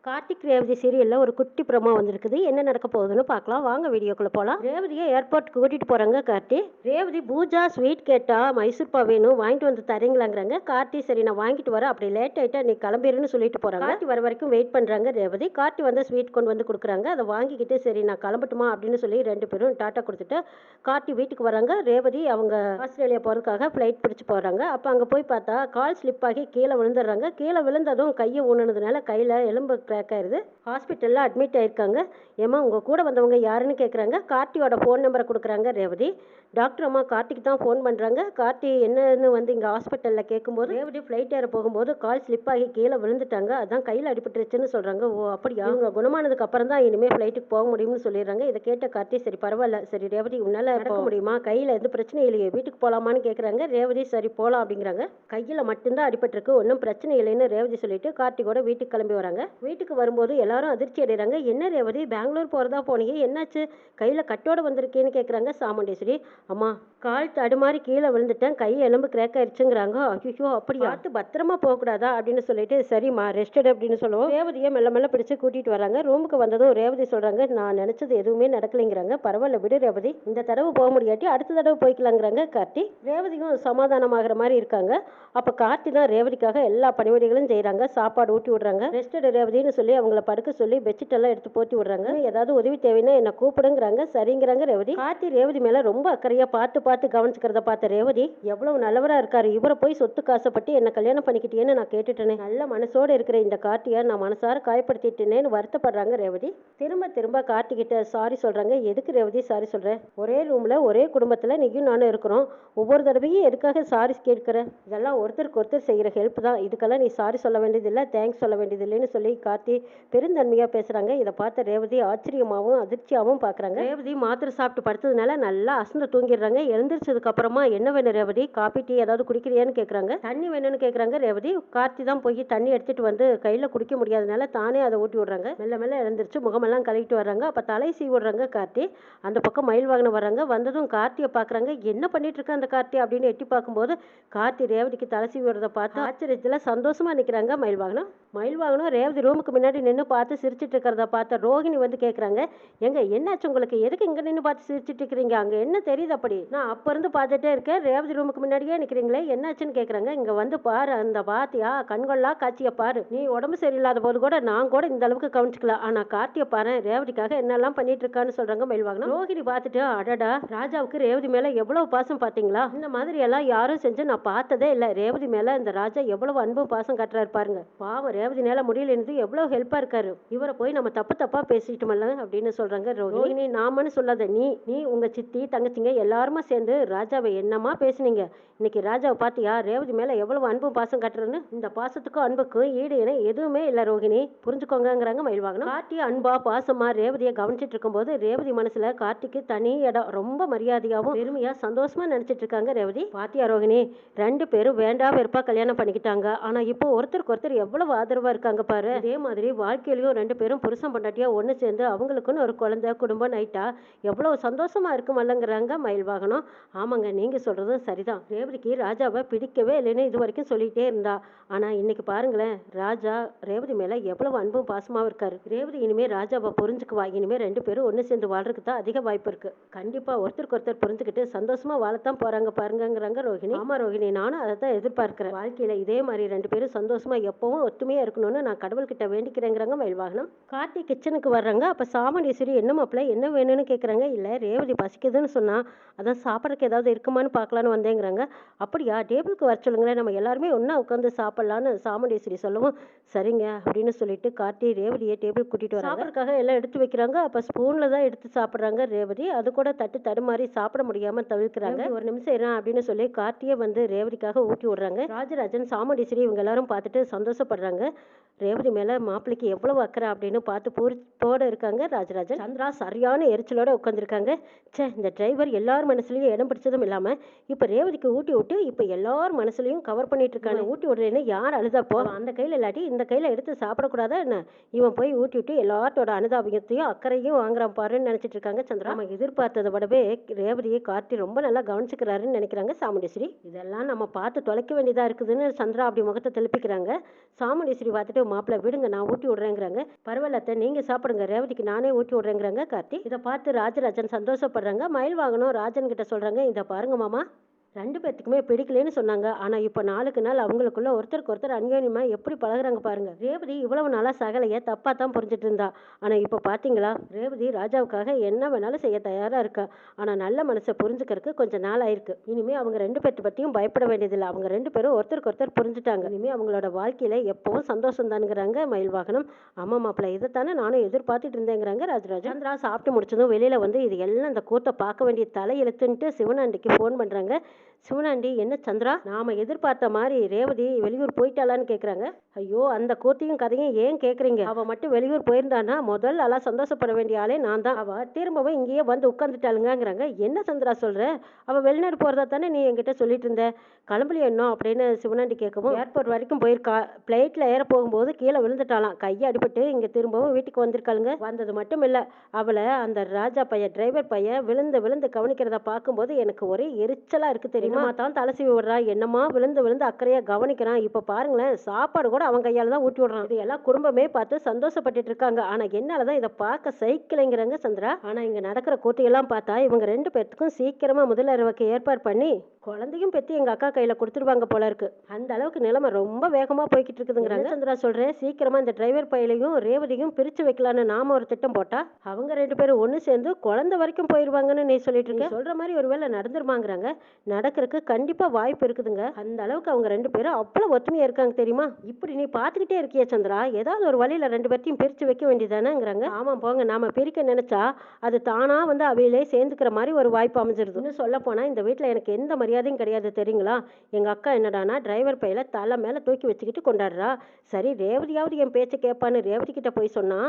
கார்த்திக் ரேவதி சீரியலில் ஒரு குட்டி ப்ரோமோ வந்திருக்குது. என்ன நடக்க போகுதுன்னு பார்க்கலாம். வாங்க வீடியோக்குள்ளே போகலாம். ரேவதியை ஏர்போர்ட்டுக்கு கூட்டிகிட்டு போகிறாங்க கார்த்தி. ரேவதி பூஜா ஸ்வீட் கேட்டா மைசூர் பா வேணும், வாங்கிட்டு வந்து தரீங்களாங்கிறாங்க. கார்த்தி சரி நான் வாங்கிட்டு வரேன், அப்படி லேட் ஆகிட்டா நீ கிளம்பிடுன்னு சொல்லிட்டு போகிறாங்க. கார்த்தி வர வரைக்கும் வெயிட் பண்ணுறாங்க ரேவதி. கார்த்தி வந்து ஸ்வீட் கொண்டு வந்து கொடுக்குறாங்க. அதை வாங்கிக்கிட்டு சரி நான் கிளம்பட்டுமா அப்படின்னு சொல்லி ரெண்டு பேரும் டாட்டா கொடுத்துட்டு கார்த்தி வீட்டுக்கு வராங்க. ரேவதி அவங்க ஆஸ்திரேலியா போகிறதுக்காக ஃப்ளைட் பிடிச்சி போகிறாங்க. அப்போ அங்கே போய் பார்த்தா கால் ஸ்லிப் ஆகி கீழே விழுந்துடுறாங்க. கீழே விழுந்ததும் கையை ஊனுனதுனால கையில் எலும்பு கிராக் ஆயிருது. ஹாஸ்பிட்டலில் அட்மிட் ஆயிருக்காங்க. ஏமா உங்கள் கூட வந்தவங்க யாருன்னு கேட்குறாங்க. கார்த்தியோட ஃபோன் நம்பரை கொடுக்குறாங்க ரேவதி. டாக்டர் அம்மா கார்த்திக்கு தான் ஃபோன் பண்ணுறாங்க. கார்த்தி என்னன்னு வந்து இங்கே ஹாஸ்பிட்டலில் கேட்கும்போது ரேவதி ஃப்ளைட் ஏற போகும்போது கால் ஸ்லிப் ஆகி கீழே விழுந்துட்டாங்க, அதான் கையில் அடிபட்டுருச்சுன்னு சொல்கிறாங்க. ஓ அப்படியா, இவங்க குணமானதுக்கு அப்புறம் தான் இனிமேல் ஃப்ளைட்டுக்கு போக முடியும்னு சொல்லிடுறாங்க. இதை கேட்ட கார்த்தி சரி பரவாயில்ல, சரி ரேவதி உன்னால் நடக்க முடியுமா, கையில் எந்த பிரச்சனை இல்லையே, வீட்டுக்கு போகலாமான்னு கேட்குறாங்க. ரேவதி சரி போகலாம் அப்படிங்கிறாங்க. கையில் மட்டும்தான் அடிபட்டிருக்கு, ஒன்றும் பிரச்சனை இல்லைன்னு ரேவதி சொல்லிட்டு கார்த்திகோட வீட்டுக்கு கிளம்பி வராங்க. வீட்டுக்கு வரும்போது எல்லாரும் அதிர்ச்சி அடைகிறாங்க. என்ன ரேவதி பெங்களூர் போகிறதா போனீங்க, என்னாச்சு கையில் கட்டோட வந்திருக்கேன்னு கேட்குறாங்க சாமுண்டேஸ்வரி. அம்மா கால் தடுமாறி கீழே விழுந்துட்டேன், கை எலும்பு கிராக் ஆயிடுச்சுங்கிறாங்க. ஐயோ அப்படி பார்த்து பத்திரமா போகக்கூடாதா அப்படின்னு சொல்லிட்டு சரிம்மா ரெஸ்டட் அப்படின்னு சொல்லுவோம். ரேவதியை மெல்ல மெல்ல பிடிச்சு கூட்டிகிட்டு வராங்க. ரூமுக்கு வந்ததும் ரேவதி சொல்கிறாங்க நான் நினச்சது எதுவுமே நடக்கலைங்கிறாங்க. பரவாயில்ல விடு ரேவதி, இந்த தடவை போக முடியாட்டி அடுத்த தடவை போய்க்கலாங்கிறாங்க கார்த்தி. ரேவதியும் சமாதானமாகிற மாதிரி இருக்காங்க. அப்போ கார்த்தி தான் ரேவதிக்காக எல்லா பணிவிடைகளும் செய்கிறாங்க. சாப்பாடு ஊட்டி விடுறாங்க. ரெஸ்டட் ரேவதின்னு சொல்லி அவங்கள படுக்க சொல்லி பெட்ஷீட் எல்லாம் எடுத்து போட்டி விடுறாங்க. ஏதாவது உதவி தேவைன்னா என்ன கூப்பிடுங்கிறாங்க. சரிங்கிறாங்க ரேவதி. கார்த்தி ரேவதி மேல ரொம்ப அக்கறையா பார்த்து பார்த்து கவனிச்சுக்கிறத பார்த்த ரேவதி எவ்வளவு நல்லவரா இருக்காரு, இவரை போய் சொத்து காசப்பட்டு என்ன கல்யாணம் பண்ணிக்கிட்டேன்னு நான் கேட்டுட்டேனே, நல்ல மனசோட இருக்கிற இந்த கார்த்தியை நான் மனசார காயப்படுத்திட்டேனேன்னு வருத்தப்படுறாங்க ரேவதி. திரும்ப திரும்ப கார்த்தி கிட்ட சாரி சொல்றாங்க. எதுக்கு ரேவதி சாரி சொல்ற, ஒரே ரூம்ல ஒரே குடும்பத்துல நீயும் நானும் இருக்கிறோம், ஒவ்வொரு தடவையும் எதுக்காக சாரி கேட்கிற, இதெல்லாம் ஒருத்தருக்கு ஒருத்தர் செய்யற ஹெல்ப் தான், இதுக்கெல்லாம் நீ சாரி சொல்ல வேண்டியதில்லை, தேங்க்ஸ் சொல்ல வேண்டியதில்லைன்னு சொல்லி கார்த்தி பெருந்தன்மையா பேசுறாங்க. இதை பார்த்த ரேவதி ஆச்சரியமாவும் அதிர்ச்சியாவும் பாக்குறாங்க. ரேவதி மாத்திரை சாப்பிட்டு படுத்ததுனால நல்லா அசந்து தூங்கிடுறாங்க. எழுந்திரிச்சதுக்கு அப்புறமா என்ன வேணும் ரேவதி, காபி டீ ஏதாவது குடிக்கிறியான்னு கேட்குறாங்க. தண்ணி வேணும்னு கேட்குறாங்க ரேவதி. கார்த்தி தான் போய் தண்ணி எடுத்துட்டு வந்து கையில் குடிக்க முடியாதனால தானே அதை ஊட்டி விடுறாங்க. மெல்ல மெல்ல எழுந்திரிச்சு முகமெல்லாம் கழுவிட்டு வர்றாங்க. அப்போ தலை சீவி விடுறாங்க கார்த்தி. அந்த பக்கம் மயில் வாகனம் வர்றாங்க. வந்ததும் கார்த்தியை பார்க்குறாங்க. என்ன பண்ணிட்டு இருக்க அந்த கார்த்தி அப்படின்னு எட்டி பார்க்கும்போது கார்த்தி ரேவதிக்கு தலை சீவி விடுறதை பார்த்து ஆச்சரியத்தில் சந்தோஷமா நிற்கிறாங்க மயில் வாகனம். மயில் வாகனம் ரேவதி ரூமுக்கு முன்னாடி நின்று பார்த்து சிரிச்சிட்டு இருக்கிறத பார்த்த ரோஹிணி வந்து கேட்குறாங்க. எங்க என்னாச்சு உங்களுக்கு, எதுக்கு இங்கே நின்று பார்த்து சிரிச்சிட்டு இருக்கிறீங்க, அங்கே என்ன தெரியுது அப்படி, நான் அப்போ இருந்து பார்த்துட்டே இருக்கேன், ரேவதி ரூமுக்கு முன்னாடியே நிற்கிறீங்களே என்னாச்சுன்னு கேட்குறாங்க. இங்கே வந்து பாரு, அந்த பாத்தியா கண்கொள்ளா காட்சியை பாரு, நீ உடம்பு சரியில்லாத போது கூட நான் கூட இந்த அளவுக்கு கவனிச்சுக்கல, ஆனால் கார்த்தியை பாரு ரேவதிக்காக என்னெல்லாம் பண்ணிட்டு இருக்கான்னு சொல்கிறாங்க மயில் வாகனம். ரோஹிணி பார்த்துட்டு அடடா ராஜாவுக்கு ரேவதி மேலே எவ்வளவு பாசம் பார்த்தீங்களா, இந்த மாதிரி எல்லாம் யாரும் செஞ்சு நான் பார்த்ததே இல்லை, ரேவதி மேலே இந்த ராஜா எவ்வளவு அன்பும் பாசம் காட்டுறாரு பாருங்க, பாவம் ரேவதி மேலே முடியலன்னு எவ்வளவு ஹெல்ப்பாக இருக்காரு, இவரை போய் நம்ம தப்பு தப்பா பேசிட்டோம்ல அப்படின்னு சொல்றாங்க ரோஹிணி. நாமன்னு சொல்லாத, நீ உங்க சித்தி தங்கச்சிங்க எல்லாருமா சேர்ந்து ராஜாவை என்னமா பேசுனீங்க, இன்னைக்கு ராஜாவை பாத்தியா ரேவதி மேல எவ்வளவு அன்பும் பாசம் காட்டுறன்னு, இந்த பாசத்துக்கும் அன்புக்கும் ஈடு என எதுவுமே இல்லை ரோஹிணி, புரிஞ்சுக்கோங்கிறாங்க மயில் வாகனம். கார்த்தி அன்பா பாசமா ரேவதியை கவனிச்சிட்டு இருக்கும்போது ரேவதி மனசுல கார்த்திக்கு தனி இடம், ரொம்ப மரியாதையாவும் பெருமையா சந்தோஷமா நினைச்சிட்டு இருக்காங்க ரேவதி. பாத்தியா ரோஹிணி, ரெண்டு பேரும் வேண்டா வெறுப்பா கல்யாணம் பண்ணிக்கிட்டாங்க, ஆனா இப்போ ஒருத்தருக்கு ஒருத்தர் எவ்வளவு ஆதரவா இருக்காங்க பாரு, அதே மாதிரி வாழ்க்கையிலயும் ரெண்டு பேரும் புருஷன் பொண்டாட்டியா ஒன்று சேர்ந்து அவங்களுக்குன்னு ஒரு குழந்தை குடும்பம் நைட்டா எவ்வளவு சந்தோஷமா இருக்குமல்லங்கிறாங்க மயில் வாகனம். ஆமாங்க நீங்க சொல்றதும் சரிதான், ரேவதிக்கு ராஜாவை பிடிக்கவே இல்லைன்னு இது வரைக்கும் சொல்லிட்டே இருந்தா, ஆனா இன்னைக்கு பாருங்களேன் ராஜா ரேவதி மேல எவ்வளவு அன்பும் பாசமாவும் இருக்காரு, ரேவதி இனிமே ராஜாவை புரிஞ்சுக்குவா, இனிமே ரெண்டு பேரும் ஒன்று சேர்ந்து வாழ்றதுக்கு தான் அதிக வாய்ப்பு இருக்கு, கண்டிப்பா ஒருத்தருக்கு ஒருத்தர் புரிஞ்சுக்கிட்டு சந்தோஷமா வாழத்தான் போறாங்க பாருங்கிறாங்க ரோஹிணி. ஆமா ரோஹிணி, நானும் அதை தான் எதிர்பார்க்கிறேன், வாழ்க்கையில இதே மாதிரி ரெண்டு பேரும் சந்தோஷமா எப்பவும் ஒற்றுமையா இருக்கணும்னு நான் கடவுள்கிட்ட வேண்டிக்கிறேங்கிறாங்க மயில் வாகனம். கார்த்தி கிச்சனுக்கு வர்றாங்க. அப்ப சாமுண்டீஸ்வரி என்ன மாப்பிள்ள என்ன வேணும்னு கேட்குறாங்க. இல்லை ரேவதி பசிக்குதுன்னு சொன்னா, அதான் சாப்பிட்றதுக்கு ஏதாவது இருக்குமான்னு பார்க்கலான்னு வந்தேங்கிறாங்க. அப்படியா, டேபிளுக்கு வர சொல்லுங்களேன், நம்ம எல்லாருமே ஒன்றா உட்காந்து சாப்பிட்லான்னு சாமுண்டீஸ்வரி சொல்லவும் சரிங்க அப்படின்னு சொல்லிட்டு கார்த்தி ரேவதியை டேபிள் கூட்டிட்டு வராங்க. சாப்பிட்றதுக்காக எல்லாம் எடுத்து வைக்கிறாங்க. அப்போ ஸ்பூனில் தான் எடுத்து சாப்பிட்றாங்க ரேவதி. அது கூட தட்டு தடுமாறி சாப்பிட முடியாமல் தவிர்க்கிறாங்க. ஒரு நிமிஷம் இரு அப்படின்னு சொல்லி கார்த்தியை வந்து ரேவதிக்காக ஊட்டி விடுறாங்க. ராஜராஜன் சாமுண்டீஸ்வரி இவங்க எல்லாரும் பார்த்துட்டு சந்தோஷப்படுறாங்க. ரேவதி மேலே மாப்பிள்ளைக்கு எவ்வளவு அக்கறை அப்படின்னு பார்த்து பூரிப்போட இருக்காங்க ராஜராஜன். சந்திரா சரியான எரிச்சலோட உட்காந்துருக்காங்க. சே, இந்த டிரைவர் எல்லார் மனசுலையும் இடம் பிடிச்சதும் இல்லாமல் இப்போ ரேவதிக்கு ஊட்டி விட்டு இப்போ எல்லார் மனசுலையும் கவர் பண்ணிட்டு இருக்காங்க. ஊட்டி விடுறேன்னு யார் அழுதப்போ அந்த கையில் இல்லாட்டி இந்த கையில் எடுத்து சாப்பிடக்கூடாதா என்ன, இவன் போய் ஊட்டி விட்டு எல்லாத்தோட அனுதாபத்தையும் அக்கறையும் வாங்குறான் பாருன்னு நினச்சிட்டு இருக்காங்க சந்திரா. நம்ம எதிர்பார்த்ததை விடவே ரேவதியை கார்த்தி ரொம்ப நல்லா கவனிச்சுக்கிறாருன்னு நினைக்கிறாங்க சாமுண்டீஸ்வரி. இதெல்லாம் நம்ம பார்த்து தொலைக்க வேண்டியதாக இருக்குதுன்னு சந்திரா அப்படி முகத்தை தெளிப்பிக்கிறாங்க. சாமுண்டீஸ்வரி பார்த்துட்டு மாப்பிள்ளை விடுங்க, இருங்க நான் ஊட்டி விடுறேங்கிறாங்க. பரவாயில்ல அத்தை, நீங்க சாப்பிடுங்க, ரேவதிக்கு நானே ஊட்டி விடுறேங்கிறாங்க கார்த்தி. இதை பார்த்து ராஜராஜன் சந்தோஷப்படுறாங்க. மயில் வாகனம் ராஜன் கிட்ட சொல்றாங்க, இதை பாருங்க மாமா, 2 பேத்துக்குமே பிடிக்கலன்னு சொன்னாங்க. ஆனா இப்ப நாளுக்கு நாள் அவங்களுக்குள்ள ஒருத்தருக்கு ஒருத்தர் அந்யோன்யமா எப்படி பழகுறாங்க பாருங்க. ரேவதி இவ்வளவு நாளா சகலைய தப்பா தான் புரிஞ்சுட்டு இருந்தா. ஆனா இப்ப பாத்தீங்களா, ரேவதி ராஜாவுக்காக என்ன வேணாலும் செய்ய தயாரா இருக்கா. ஆனா நல்ல மனசை புரிஞ்சுக்கிறதுக்கு கொஞ்சம் நாள் ஆயிருக்கு. இனிமே அவங்க 2 பேர்த்த பத்தியும் பயப்பட வேண்டியதில்லை. அவங்க 2 பேரும் ஒருத்தருக்கு ஒருத்தர் புரிஞ்சுட்டாங்க. இனிமே அவங்களோட வாழ்க்கையில எப்பவும் சந்தோஷம் தானுங்கிறாங்க மயில் வாகனம். ஆமா மாப்பிள்ள, இதைத்தானே நானும் எதிர்பார்த்துட்டு இருந்தேங்கிறாங்க ராஜராஜன். சந்திரா சாப்பிட்டு முடிச்சதும் வெளியில வந்து இது எல்லாம் அந்த கூத்தை பார்க்க வேண்டிய தலையெழுத்துன்ட்டு சிவனாண்டிக்கு ஃபோன் பண்றாங்க. சிவனாண்டி, என்ன சந்திரா, நாம எதிர்பார்த்த மாதிரி ரேவதி வெளியூர் போயிட்டாளான்னு கேட்குறாங்க. ஐயோ, அந்த கூத்தையும் கதையும் ஏன் கேட்குறீங்க? அவள் மட்டும் வெளியூர் போயிருந்தானா முதல் ஆளாக சந்தோஷப்பட வேண்டிய ஆளே நான் தான். அவள் திரும்பவும் இங்கேயே வந்து உட்காந்துட்டாளுங்கிறாங்க. என்ன சந்திரா சொல்கிற? அவள் வெளிநாடு போகிறதா தானே நீ என்கிட்ட சொல்லிட்டு இருந்த, கிளம்பலையே இன்னும் அப்படின்னு சிவனாண்டி கேட்கவும், ஏர்போர்ட் வரைக்கும் போயிருக்கா, ஃப்ளைட்டில் ஏற போகும்போது கீழே விழுந்துட்டாலாம், கையை அடிபட்டு இங்கே திரும்பவும் வீட்டுக்கு வந்திருக்காளுங்க. வந்தது மட்டும் இல்லை, அவளை அந்த ராஜா பையன் டிரைவர் பையன் விழுந்து விழுந்து கவனிக்கிறத பார்க்கும்போது எனக்கு ஒரே எரிச்சலாக இருக்குது தெரியுமா. தான் தலை சீவி விடுறா, என்னமா விழுந்து விழுந்து அக்கறையா கவனிக்கிறான். இப்ப பாருங்களேன், சாப்பாடு கூட அவன் கையால தான் ஊட்டி விடுறான். இது எல்லாம் குடும்பமே பார்த்து சந்தோஷப்பட்டுட்டு இருக்காங்க. ஆனா என்னாலதான் இதை பார்க்க சைக்கிளைங்கிறாங்க சந்திரா. ஆனா இங்க நடக்கிற கூட்டியெல்லாம் பார்த்தா இவங்க 2 பேர்த்துக்கும் சீக்கிரமா முதலிரவுக்கு ஏற்பாடு பண்ணி குழந்தையும் பெத்தி எங்க அக்கா கையில கொடுத்துருவாங்க போல இருக்கு. அந்த அளவுக்கு நிலைமை ரொம்ப வேகமா போய்கிட்டு இருக்குதுங்கிறாங்க. சந்திரா சொல்றேன், சீக்கிரமா இந்த டிரைவர் பையலையும் ரேவதியும் பிரிச்சு வைக்கலான்னு நாம ஒரு திட்டம் போட்டா அவங்க 2 பேரும் ஒண்ணு சேர்ந்து குழந்தை வரைக்கும் போயிருவாங்கன்னு நீ சொல்லிட்டு இருக்க. சொல்ற மாதிரி ஒருவேளை நடந்துருமாங்கிறாங்க. நடக்கிறதுக்கு கண்டிப்பா வாய்ப்பு இருக்குதுங்க. அந்த அளவுக்கு அவங்க 2 பேரும் அவ்வளவு ஒத்துமையா இருக்காங்க தெரியுமா. இப்படி நீ பாத்துக்கிட்டே இருக்கிய சந்திரா, ஏதாவது ஒரு வழியில 2 பேர்த்தையும் பிரிச்சு வைக்க வேண்டியதானேங்கிறாங்க. ஆமா போங்க, நாம பிரிக்க நினைச்சா அது தானா வந்து அவையிலே சேர்ந்துக்கிற மாதிரி ஒரு வாய்ப்பு அமைஞ்சிருது. இன்னும் சொல்ல போனா இந்த வீட்டுல எனக்கு எந்த மரியாதையும் கிடையாது தெரியுங்களா. எங்க அக்கா என்னடானா டிரைவர் பையில தலை மேல தூக்கி வச்சுக்கிட்டு கொண்டாடுறா. சரி, ரேவதியாவது என் பேச்சை கேட்பான்னு ரேவதி கிட்ட போய் சொன்னா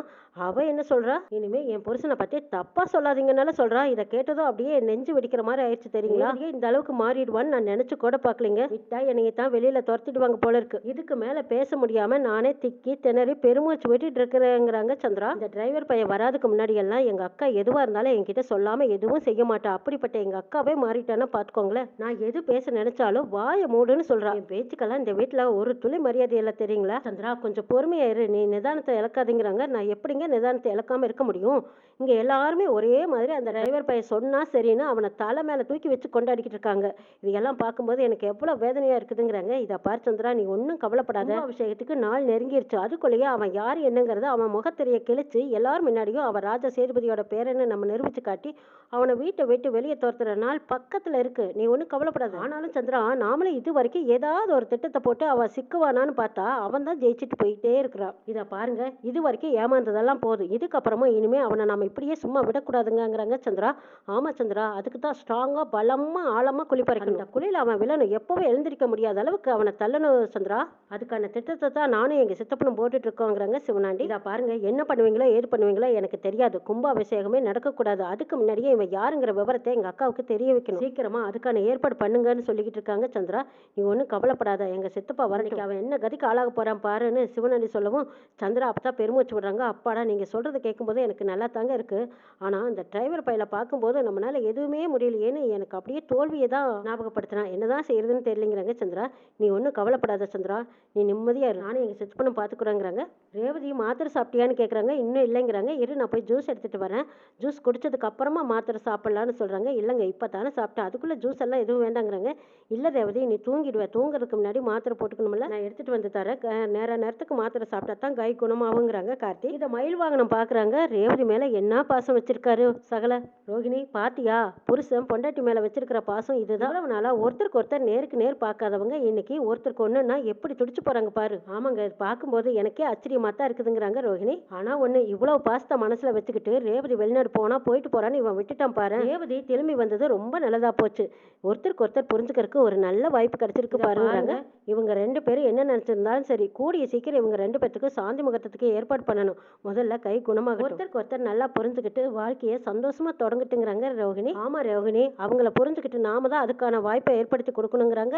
அவ என்ன சொல்றா, இனிமே என் புருஷனை பத்தி தப்பா சொல்லாதீங்கன்னால சொல்றா. இதை கேட்டதும் அப்படியே நெஞ்சு வெடிக்கிற மாதிரி ஆயிடுச்சு தெரியுங்களா. இந்த அளவுக்கு மாறிடுவான்னு நான் நினைச்சு கூட பார்க்கலீங்க. விட்டா என்னைய தான் வெளியில துரத்திடுவாங்க போல இருக்கு. இதுக்கு மேல பேச முடியாம நானே திக்கி திணறி பெருமூச்சு விட்டுட்டு இருக்கிறேங்கிறாங்க சந்திரா. இந்த டிரைவர் பையன் வராதுக்கு முன்னாடி எல்லாம் எங்க அக்கா எதுவா இருந்தாலும் என்கிட்ட சொல்லாம எதுவும் செய்ய மாட்டா. அப்படிப்பட்ட எங்க அக்காவே மாறிட்டானா பாத்துக்கோங்களேன். நான் எது பேச நினைச்சாலும் வாய மூடுன்னு சொல்றா. என் பேச்சுக்கெல்லாம் இந்த வீட்டுல ஒரு துளி மரியாதை இல்லை தெரியுங்களா. சந்திரா, கொஞ்சம் பொறுமையா இரு, நீ நிதானத்தை இழக்காதீங்கிறாங்க. நான் எப்படிங்க நிதானத்தை இழக்காம இருக்க முடியும்? இங்க எல்லாருமே ஒரே மாதிரி அந்த டிரைவர் பையன் சொன்னா சரின்னு அவனை தலை மேல தூக்கி வச்சு கொண்டாடிக்கிட்டு இருக்காங்க. இது எல்லாம் பார்க்கும்போது எனக்கு எவ்வளவு வேதனையா இருக்குதுங்கிறாங்க. இதை பார் சந்திரா, நீ ஒன்றும் கவலைப்படாத. அபிஷேகத்துக்கு நாள் நெருங்கிருச்சு. அதுக்குள்ளேயே அவன் யார் என்னங்கிறத அவன் முகத்தெரிய கிழிச்சு எல்லாரும் முன்னாடியும் அவன் ராஜா சேதுபதியோட பேரன்னு நம்ம நிரூபிச்சு காட்டி அவனை வீட்டை விட்டு வெளியே துரத்துற நாள் பக்கத்துல இருக்கு. நீ ஒன்றும் கவலைப்படாத. ஆனாலும் சந்திரா, நாமளே இது வரைக்கும் ஏதாவது ஒரு திட்டத்தை போட்டு அவன் சிக்குவானான்னு பார்த்தா அவன் தான் ஜெயிச்சுட்டு போயிட்டே இருக்கிறான். இதை பாருங்க, இது வரைக்கும் ஏமாந்ததெல்லாம் போதும். இதுக்கப்புறமா இனிமே அவனை நம்ம இப்படியே சும்மா விடக்கூடாதுங்கிறாங்க சந்திரா. ஆமா சந்திரா, அதுக்கு தான் ஸ்ட்ராங்கா பலமா ஆழமா குழி பறிக்கணும். அந்த குழியில அவன் விழணும், எப்பவும் எழுந்திருக்க முடியாத அளவுக்கு அவனை தள்ளணும் சந்திரா. அதுக்கான திட்டத்தை தான் நானும் எங்க சித்தப்பனும் போட்டுட்டு இருக்கோங்கிறாங்க சிவனாண்டி. இதை பாருங்க, என்ன பண்ணுவீங்களோ ஏது பண்ணுவீங்களோ எனக்கு தெரியாது. கும்பாபிஷேகமே நடக்கக்கூடாது. அதுக்கு முன்னாடியே இவன் யாருங்கிற விவரத்தை எங்க அக்காவுக்கு தெரிய வைக்கணும். சீக்கிரமா அதுக்கான ஏற்பாடு பண்ணுங்கன்னு சொல்லிக்கிட்டு இருக்காங்க சந்திரா. நீ ஒன்றும் கவலைப்படாத, எங்க சித்தப்பா வரணும், அவன் என்ன கதிக்கு ஆளாக போறான் பாருன்னு சிவனாண்டி சொல்லவும் சந்திரா அப்பதான் பெருமூச்சு விடுறாங்க. அப்பாடா, நீங்க சொல்றது கேட்கும்போது எனக்கு நல்லா தாங்க இருக்கு. ஆனா அந்த டிரைவர் பையில பார்க்கும்போது நம்மளால எதுவுமே முடியலையேன்னு எனக்கு அப்படியே தோல்வியை தான் ஞாபகப்படுத்தினான். என்னதான் செய்யறதுன்னு தெரியலங்கிறாங்க சந்திரா. நீ ஒன்றும் கவலைப்படாத சந்திரா, நீ நிம்மதியா இரு, நானும் எங்க சித்தப்பனும் பார்த்துக்குறாங்கிறாங்க. ரேவதி மாத்திரை சாப்பிட்டியான்னு கேட்குறாங்க. இன்னும் இல்லைங்கிறாங்க. இரு, நான் போய் ஜூஸ் எடுத்துட்டு வரேன், ஜூஸ் குடிச்சதுக்கு அப்புறமா மாத்திரை சாப்பிடலான்னு சொல்றாங்க. இல்லைங்க, இப்போ தானே சாப்பிட்டேன், அதுக்குள்ள ஜூஸ் எல்லாம் எதுவும் வேண்டாங்கிறாங்க. இல்லை ரேவதி, நீ தூங்கிடுவேன், தூங்குறதுக்கு முன்னாடி மாத்திரை போட்டுக்கணும்ல, நான் எடுத்துட்டு வந்து தரேன், நேரத்துக்கு மாத்திரை சாப்பிட்டா தான் கை குணமாகுங்கிறாங்க கார்த்தி. இதை மயில் வாகனம் பார்க்குறாங்க. ரேவதி மேல என்ன பாசம் வச்சிருக்காரு சகல. ரோகிணி பாத்தியா, புருஷன் பொண்டாட்டி மேல வச்சிருக்கிற பாசம் இதுதான். அவ்வளவு நாளா ஒருத்தருக்கு ஒருத்தர் நேருக்கு நேர் பார்க்காதவங்க இன்னைக்கு ஒருத்தருக்கு ஒண்ணுன்னா எப்படி துடிச்சு போறாங்க பாரு. ஆமாங்க, பார்க்கும்போது எனக்கே ஆச்சரியமா தான் இருக்குதுங்கிறாங்க ரோகிணி. ஆனா ஒண்ணு, இவ்வளவு பாசத்தை மனசுல வச்சுக்கிட்டு ரேவதி வெளிநாடு போனா போயிட்டு போறான்னு இவன் விட்டுட்டான் பாரு. ரேவதி திரும்பி வந்தது ரொம்ப நல்லதா போச்சு. ஒருத்தருக்கு ஒருத்தர் புரிஞ்சுக்கிறதுக்கு ஒரு நல்ல வாய்ப்பு கிடைச்சிருக்கு பாருங்க. இவங்க 2 பேரும் என்ன நினைச்சிருந்தாலும் சரி, கூடிய சீக்கிரம் இவங்க 2 பேத்துக்கும் சாந்தி முகூர்த்தத்துக்கு ஏற்பாடு பண்ணணும். முதல்ல கை குணமாக ஒருத்தருக்கு ஒருத்தர் நல்லா புரிஞ்சுக்கிட்டு வாழ்க்கையை சந்தோஷமா தொடங்கட்டுங்கிறாங்க ரோகிணி. ஆமா ரோகிணி, அவங்கள புரிஞ்சுக்கிட்டு நாம தான் அதுக்கான வாய்ப்பை ஏற்படுத்தி கொடுக்கணுங்கிறாங்க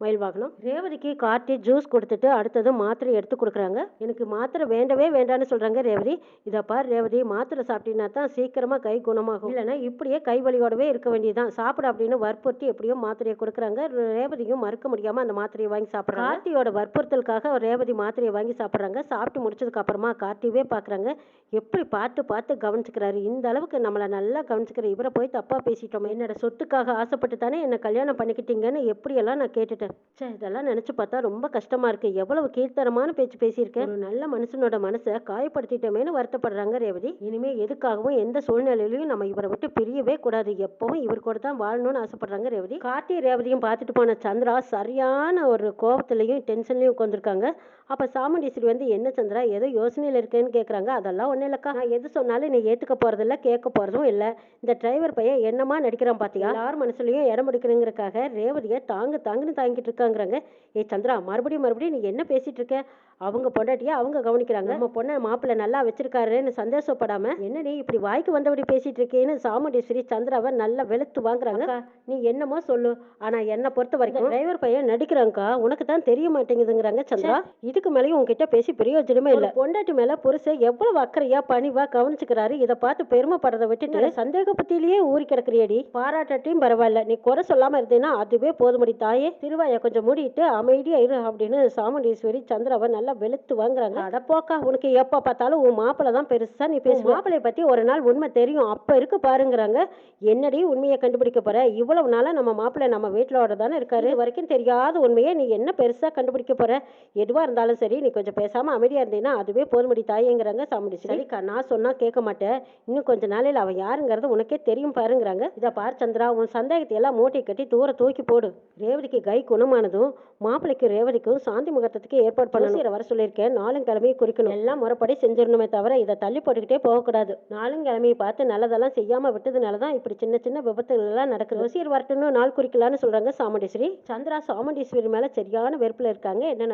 மயில் வாகனம். ரேவதிக்கு கார்த்தி ஜூஸ் கொடுத்துட்டு அடுத்தது மாத்திரை எடுத்து கொடுக்குறாங்க. எனக்கு மாத்திரை வேண்டவே வேண்டான்னு சொல்றாங்க ரேவதி. இதை பார் ரேவதி, மாத்திரை சாப்பிட்டீங்கன்னா தான் சீக்கிரமா கை குணமாகும், இல்லைன்னா இப்படியே கை வலியோடவே இருக்க வேண்டியதுதான், சாப்பிட அப்படின்னு வற்புறுத்தி எப்படியோ மாத்திரையை கொடுக்குறாங்க. ரேவதியும் மறுக்க முடியாம அந்த மாத்திரையை வாங்கி சாப்பிட்றாங்க. கார்த்தியோட வற்புறுத்தலுக்காக ரேவதி மாத்திரையை வாங்கி சாப்பிட்றாங்க. சாப்பிட்டு முடிச்சதுக்கு அப்புறமா கார்த்தியவே பார்க்குறாங்க. எப்படி பார்த்து பார்த்து கவனிச்சுக்கிறாரு. இந்த அளவுக்கு நம்மளை நல்லா கவனிச்சுக்கிற இவரை போய் தப்பா பேசிட்டோம். என்னோட சொத்துக்காக ஆசைப்பட்டு தானே என்ன கல்யாணம் பண்ணிக்கிட்டீங்கன்னு எப்படியெல்லாம் நான் கேட்டுட்டேன். சே, இதெல்லாம் நினைச்சு பார்த்தா ரொம்ப கஷ்டமா இருக்கு. எவ்வளவு கீழ்த்தரமான பேச்சு பேசியிருக்கேன். ஒரு நல்ல மனுஷனோட மனசை காயப்படுத்திட்டோமேனு வருத்தப்படுறாங்க ரேவதி. இனிமே எதுக்காகவும் எந்த சூழ்நிலையிலையும் நம்ம இவரை விட்டு பிரியவே கூடாது, எப்பவும் இவர் கூட தான் வாழணும்னு ஆசைப்படுறாங்க ரேவதி. கார்த்தி ரேவதியும் பார்த்துட்டு போன சந்திரா சரியான ஒரு கோபத்திலையும் டென்ஷன்லையும் உட்காந்துருக்காங்க. அப்ப சாமுண்டீஸ்வரி வந்து, என்ன சந்திரா ஏதோ யோசனையில் இருக்கேன்னு கேட்குறாங்க. அதெல்லாம் ஒன்றும் இல்லைக்கா, நான் எது சொன்னாலும் நீ ஏற்றுக்க போறதில்ல, கேட்க போறதும் இல்லை. இந்த டிரைவர் பையன் என்னமா நடிக்கிறான் பார்த்தியா, எல்லார் மனசுலையும் இடம் பிடிக்கணுங்கிறக்காக ரேவதியை தாங்குன்னு தாங்கிட்டு இருக்காங்கிறாங்க. ஏ சந்திரா, மறுபடியும் நீ என்ன பேசிட்டு இருக்க? அவங்க பொண்டாட்டியா அவங்க கவனிக்கிறாங்க. நம்ம பொண்ணை மாப்பிள்ளை நல்லா வச்சிருக்காருன்னு சந்தோஷப்படாம என்ன நீ இப்படி வாய்க்கு வந்தபடி பேசிட்டு இருக்கேன்னு சாமுண்டீஸ்வரி சந்திராவை நல்லா வெளுத்து வாங்குறாங்க. நீ என்னமோ சொல்லு, ஆனா என்னை பொறுத்த வரைக்கும் டிரைவர் பையன் நடிக்கிறாங்கக்கா, உனக்கு தான் தெரிய மாட்டேங்குதுங்கிறாங்க சந்திரா. இதுக்கு மேலேயும் உங்ககிட்ட பேசி பிரயோஜனமே இல்லை. பொண்டாட்டி மேல புருஷன் எவ்வளவு அக்கறையா பணிவா கவனிச்சுக்கிறாரு. இதை பார்த்து பெருமைப்படுறதை விட்டுட்டு சந்தேக பத்திலேயே ஊறி கிடக்குறியடி. பாராட்டட்டையும் பரவாயில்ல, நீ குறை சொல்லாம இருந்தீங்கன்னா அதுவே போதுமடி தாயே. திருவாயை கொஞ்சம் மூடிட்டு அமைதியா இரு அப்படின்னு சாமுண்டீஸ்வரி சந்திராவை நல்லா வெளுத்து வாங்குறாங்க. அடப்போக்கா, உனக்கு எப்ப பார்த்தாலும் உன் மாப்பிள்ளை தான் பெருசா நீ பேசு. மாப்பிள்ளைய பத்தி ஒரு நாள் உண்மை தெரியும், அப்ப இருக்கு பாருங்கிறாங்க. என்னடி உண்மையை கண்டுபிடிக்க போற? இவ்வளவு நாளா நம்ம மாப்பிள்ளை நம்ம வீட்டிலோட தானே இருக்காரு, இது வரைக்கும் தெரியாத உண்மையை நீ என்ன பெருசா கண்டுபிடிக்க போற? எதுவா இருந்தாலும் சரி, நீ கொஞ்சம் பேசாம அமைதியா இருந்தீங்கன்னா அதுவே போதுமடி தாயேங்கிறாங்க சாமுண்டீஸ்வரி. சரிக்கா, நான் சொன்னா கேட்க மாட்டேன், இன்னும் கொஞ்ச நாளையில் அவ யாருங்கிறது உனக்கே தெரியும் பாருங்கிறாங்க. இதை பார் சந்திரா, உன் சந்தேகத்தை எல்லாம் மூட்டை கட்டி தூர தூக்கி போடு. ரேவதிக்கு கை குணமானதும் மாப்பிள்ளைக்கும் ரேவதிக்கும் சாந்தி முகூர்த்தத்துக்கு ஏற்பாடு பண்ணணும். வர சொல்லியிருக்கேன், 4 கிழமையை குறிக்கணும். எல்லாம் முறைப்படி செஞ்சிடணுமே தவிர இதை தள்ளி போட்டுக்கிட்டே போகக்கூடாது. 4 கிழமையை பார்த்து நல்லதெல்லாம் செய்யாம விட்டதுனாலதான் இப்படி சின்ன சின்ன விபத்துகள் எல்லாம் நடக்குது. ஜோசியர் வரட்டுன்னு நாள் குறிக்கலான்னு சொல்றாங்க சாமுண்டீஸ்வரி. சந்திரா சாமுண்டீஸ்வரி மேல சரியான வெறுப்புல இருக்காங்க. என்ன